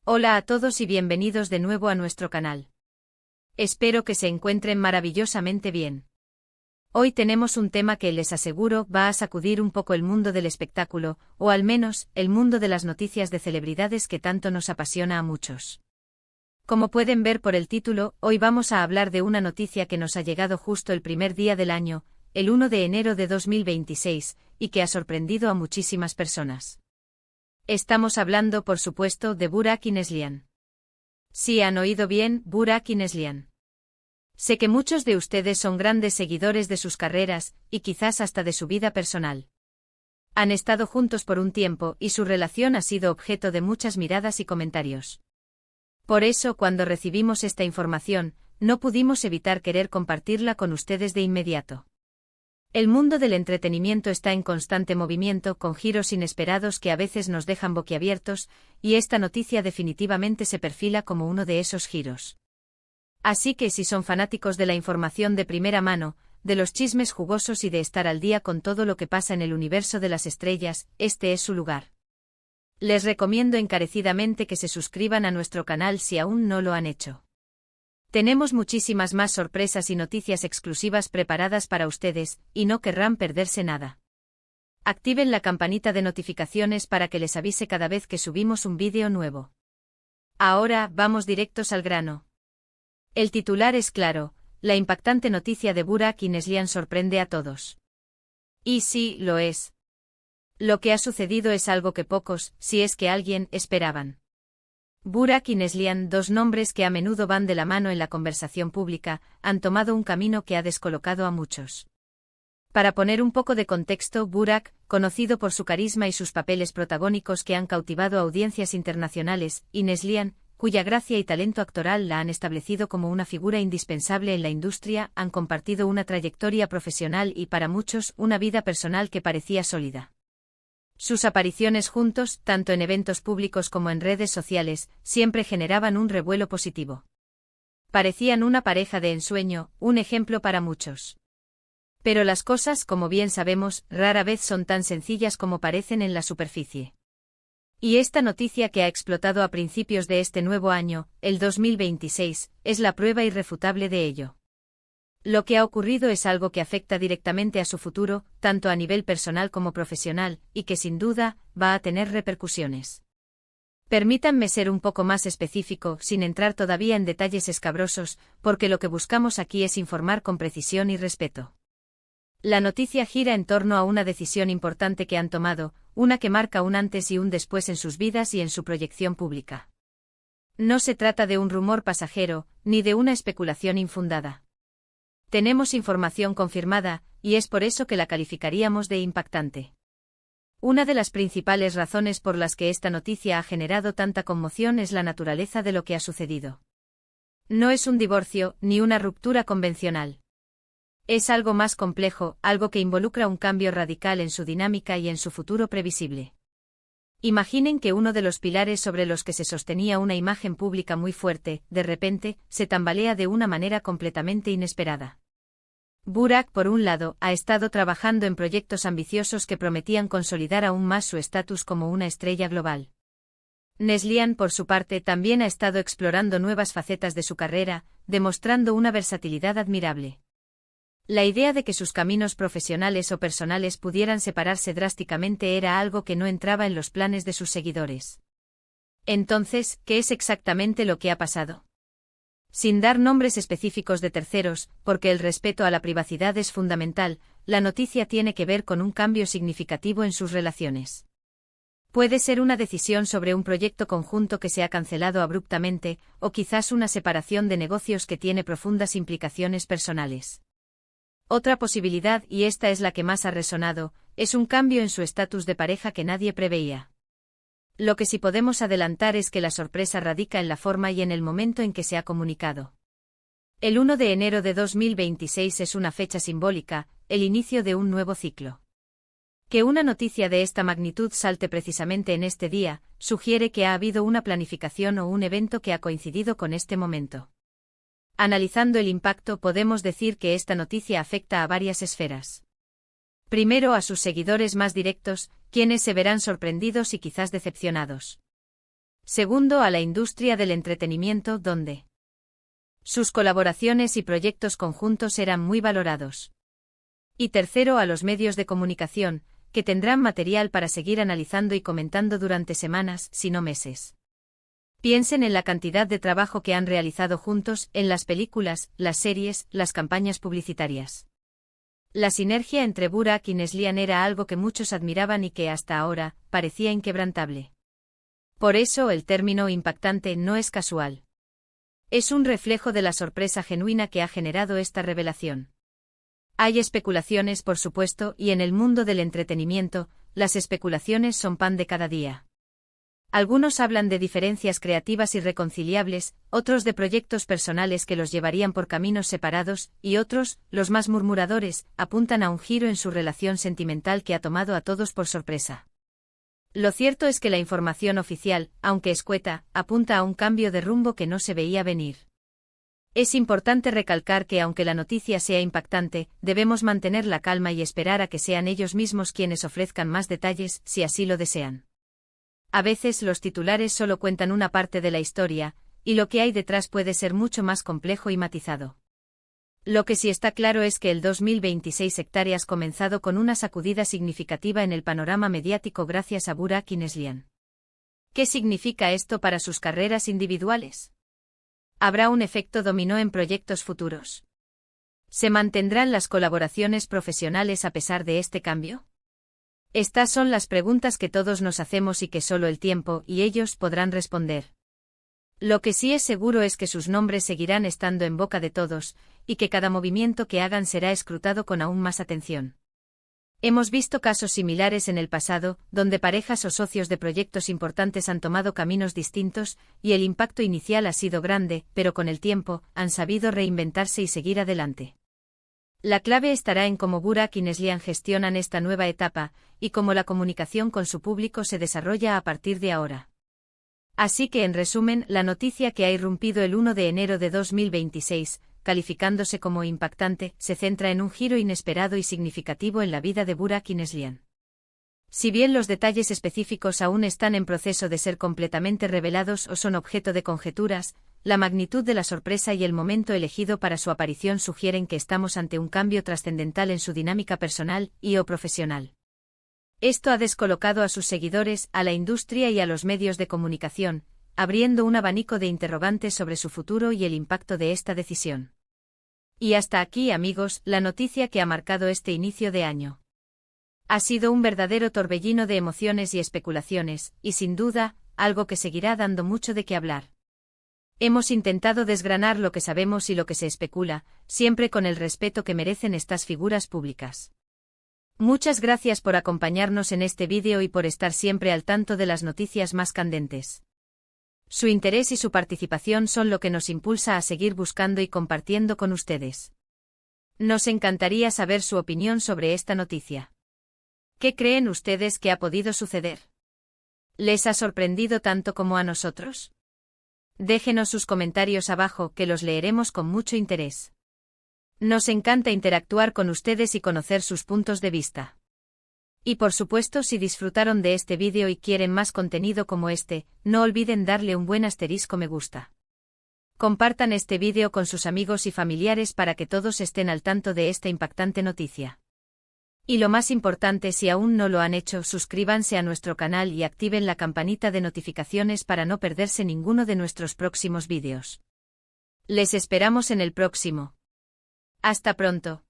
Hola a todos y bienvenidos de nuevo a nuestro canal. Espero que se encuentren maravillosamente bien. Hoy tenemos un tema que les aseguro va a sacudir un poco el mundo del espectáculo, o al menos, el mundo de las noticias de celebridades que tanto nos apasiona a muchos. Como pueden ver por el título, hoy vamos a hablar de una noticia que nos ha llegado justo el primer día del año, el 1 de enero de 2026, y que ha sorprendido a muchísimas personas. Estamos hablando, por supuesto, de Burak Yılmaz. Sí, han oído bien, Burak Yılmaz. Sé que muchos de ustedes son grandes seguidores de sus carreras, y quizás hasta de su vida personal. Han estado juntos por un tiempo y su relación ha sido objeto de muchas miradas y comentarios. Por eso, cuando recibimos esta información, no pudimos evitar querer compartirla con ustedes de inmediato. El mundo del entretenimiento está en constante movimiento, con giros inesperados que a veces nos dejan boquiabiertos, y esta noticia definitivamente se perfila como uno de esos giros. Así que si son fanáticos de la información de primera mano, de los chismes jugosos y de estar al día con todo lo que pasa en el universo de las estrellas, este es su lugar. Les recomiendo encarecidamente que se suscriban a nuestro canal si aún no lo han hecho. Tenemos muchísimas más sorpresas y noticias exclusivas preparadas para ustedes, y no querrán perderse nada. Activen la campanita de notificaciones para que les avise cada vez que subimos un vídeo nuevo. Ahora, vamos directos al grano. El titular es claro, la impactante noticia de Burak Yılmaz sorprende a todos. Y sí, lo es. Lo que ha sucedido es algo que pocos, si es que alguien, esperaban. Burak y Neslihan, dos nombres que a menudo van de la mano en la conversación pública, han tomado un camino que ha descolocado a muchos. Para poner un poco de contexto, Burak, conocido por su carisma y sus papeles protagónicos que han cautivado a audiencias internacionales, y Neslihan, cuya gracia y talento actoral la han establecido como una figura indispensable en la industria, han compartido una trayectoria profesional y para muchos una vida personal que parecía sólida. Sus apariciones juntos, tanto en eventos públicos como en redes sociales, siempre generaban un revuelo positivo. Parecían una pareja de ensueño, un ejemplo para muchos. Pero las cosas, como bien sabemos, rara vez son tan sencillas como parecen en la superficie. Y esta noticia que ha explotado a principios de este nuevo año, el 2026, es la prueba irrefutable de ello. Lo que ha ocurrido es algo que afecta directamente a su futuro, tanto a nivel personal como profesional, y que sin duda, va a tener repercusiones. Permítanme ser un poco más específico, sin entrar todavía en detalles escabrosos, porque lo que buscamos aquí es informar con precisión y respeto. La noticia gira en torno a una decisión importante que han tomado, una que marca un antes y un después en sus vidas y en su proyección pública. No se trata de un rumor pasajero, ni de una especulación infundada. Tenemos información confirmada, y es por eso que la calificaríamos de impactante. Una de las principales razones por las que esta noticia ha generado tanta conmoción es la naturaleza de lo que ha sucedido. No es un divorcio, ni una ruptura convencional. Es algo más complejo, algo que involucra un cambio radical en su dinámica y en su futuro previsible. Imaginen que uno de los pilares sobre los que se sostenía una imagen pública muy fuerte, de repente, se tambalea de una manera completamente inesperada. Burak, por un lado, ha estado trabajando en proyectos ambiciosos que prometían consolidar aún más su estatus como una estrella global. Neslihan, por su parte, también ha estado explorando nuevas facetas de su carrera, demostrando una versatilidad admirable. La idea de que sus caminos profesionales o personales pudieran separarse drásticamente era algo que no entraba en los planes de sus seguidores. Entonces, ¿qué es exactamente lo que ha pasado? Sin dar nombres específicos de terceros, porque el respeto a la privacidad es fundamental, la noticia tiene que ver con un cambio significativo en sus relaciones. Puede ser una decisión sobre un proyecto conjunto que se ha cancelado abruptamente, o quizás una separación de negocios que tiene profundas implicaciones personales. Otra posibilidad, y esta es la que más ha resonado, es un cambio en su estatus de pareja que nadie preveía. Lo que sí podemos adelantar es que la sorpresa radica en la forma y en el momento en que se ha comunicado. El 1 de enero de 2026 es una fecha simbólica, el inicio de un nuevo ciclo. Que una noticia de esta magnitud salte precisamente en este día, sugiere que ha habido una planificación o un evento que ha coincidido con este momento. Analizando el impacto, podemos decir que esta noticia afecta a varias esferas. Primero a sus seguidores más directos, quienes se verán sorprendidos y quizás decepcionados. Segundo, a la industria del entretenimiento, donde sus colaboraciones y proyectos conjuntos eran muy valorados. Y tercero, a los medios de comunicación, que tendrán material para seguir analizando y comentando durante semanas, si no meses. Piensen en la cantidad de trabajo que han realizado juntos, en las películas, las series, las campañas publicitarias. La sinergia entre Burak y Neslihan era algo que muchos admiraban y que hasta ahora parecía inquebrantable. Por eso el término impactante no es casual. Es un reflejo de la sorpresa genuina que ha generado esta revelación. Hay especulaciones, por supuesto, y en el mundo del entretenimiento, las especulaciones son pan de cada día. Algunos hablan de diferencias creativas irreconciliables, otros de proyectos personales que los llevarían por caminos separados, y otros, los más murmuradores, apuntan a un giro en su relación sentimental que ha tomado a todos por sorpresa. Lo cierto es que la información oficial, aunque escueta, apunta a un cambio de rumbo que no se veía venir. Es importante recalcar que aunque la noticia sea impactante, debemos mantener la calma y esperar a que sean ellos mismos quienes ofrezcan más detalles, si así lo desean. A veces los titulares solo cuentan una parte de la historia, y lo que hay detrás puede ser mucho más complejo y matizado. Lo que sí está claro es que el 2026 hectáreas comenzado con una sacudida significativa en el panorama mediático gracias a Burak y Neslihan. ¿Qué significa esto para sus carreras individuales? ¿Habrá un efecto dominó en proyectos futuros? ¿Se mantendrán las colaboraciones profesionales a pesar de este cambio? Estas son las preguntas que todos nos hacemos y que solo el tiempo y ellos podrán responder. Lo que sí es seguro es que sus nombres seguirán estando en boca de todos, y que cada movimiento que hagan será escrutado con aún más atención. Hemos visto casos similares en el pasado, donde parejas o socios de proyectos importantes han tomado caminos distintos, y el impacto inicial ha sido grande, pero con el tiempo, han sabido reinventarse y seguir adelante. La clave estará en cómo Burak y Neslihan gestionan esta nueva etapa, y cómo la comunicación con su público se desarrolla a partir de ahora. Así que en resumen, la noticia que ha irrumpido el 1 de enero de 2026, calificándose como impactante, se centra en un giro inesperado y significativo en la vida de Burak y Neslihan. Si bien los detalles específicos aún están en proceso de ser completamente revelados o son objeto de conjeturas, la magnitud de la sorpresa y el momento elegido para su aparición sugieren que estamos ante un cambio trascendental en su dinámica personal y/o profesional. Esto ha descolocado a sus seguidores, a la industria y a los medios de comunicación, abriendo un abanico de interrogantes sobre su futuro y el impacto de esta decisión. Y hasta aquí, amigos, la noticia que ha marcado este inicio de año. Ha sido un verdadero torbellino de emociones y especulaciones, y sin duda, algo que seguirá dando mucho de qué hablar. Hemos intentado desgranar lo que sabemos y lo que se especula, siempre con el respeto que merecen estas figuras públicas. Muchas gracias por acompañarnos en este vídeo y por estar siempre al tanto de las noticias más candentes. Su interés y su participación son lo que nos impulsa a seguir buscando y compartiendo con ustedes. Nos encantaría saber su opinión sobre esta noticia. ¿Qué creen ustedes que ha podido suceder? ¿Les ha sorprendido tanto como a nosotros? Déjenos sus comentarios abajo, que los leeremos con mucho interés. Nos encanta interactuar con ustedes y conocer sus puntos de vista. Y por supuesto, si disfrutaron de este vídeo y quieren más contenido como este, no olviden darle un buen asterisco me gusta. Compartan este vídeo con sus amigos y familiares para que todos estén al tanto de esta impactante noticia. Y lo más importante, si aún no lo han hecho, suscríbanse a nuestro canal y activen la campanita de notificaciones para no perderse ninguno de nuestros próximos vídeos. Les esperamos en el próximo. Hasta pronto.